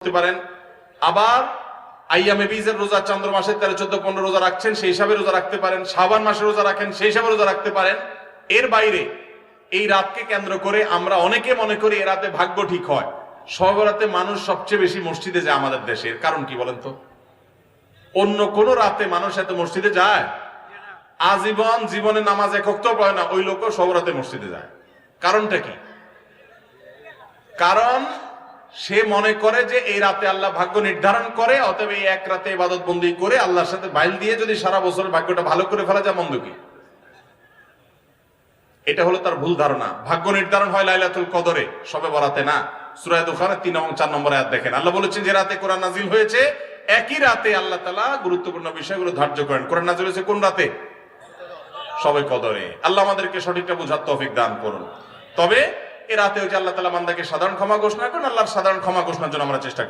করতে পারেন। আবার আইয়ামে বীজের রোজা, চন্দ্র মাসের 13, 14, 15 রোজা রাখছেন, সেই হিসাবে রোজা রাখতে পারেন। শাবান মাসে রোজা রাখেন, সেই হিসাবে রোজা রাখতে পারেন। এর বাইরে এই রাতকে কেন্দ্র করে আমরা অনেকে মনে করি এ রাতে ভাগ্য ঠিক হয়। শবে বরাতে মানুষ সবচেয়ে বেশি মসজিদে যায় আমাদের দেশের কারণ কি বলেন তো? অন্য কোন রাতে মানুষ এত মসজিদে যায়? আজীবন জীবনে নামাজ এক ওয়াক্ত পড়ে না ওই লোকও শবে বরাতে মসজিদে যায়। কারণটা কি? কারণ সে মনে করে যে এই রাতে আল্লাহ ভাগ্য নির্ধারণ করে, অতএব এই এক রাতে ইবাদত বন্দি করে আল্লাহর সাথে বাইল দিয়ে যদি সারা বছরের ভাগ্যটা ভালো করে ফেলা যায়, মন্দ কি? এটা হলো তার ভুল ধারণা। ভাগ্য নির্ধারণ হয় লাইলাতুল কদরে, শবে বরাতে না। সূরা দুখানে 3 এবং 4 নম্বর আয়াত দেখেন, আল্লাহ বলেছেন যে রাতে কোরআন নাজিল হয়েছে, একই রাতে আল্লাহ তাআলা গুরুত্বপূর্ণ বিষয়গুলো ধার্য করেন। কোরআন নাজিল হয়েছে কোন রাতে? শবে কদরে। আল্লাহ আমাদেরকে সঠিকটা বোঝার তৌফিক দান করুন। তবে এ রাতে ওই যে আল্লাহ তাআলা বান্দাকে সাধারণ ক্ষমা ঘোষণা করেন, আল্লাহর সাধারণ ক্ষমা ঘোষণার জন্য আমরা চেষ্টা করি।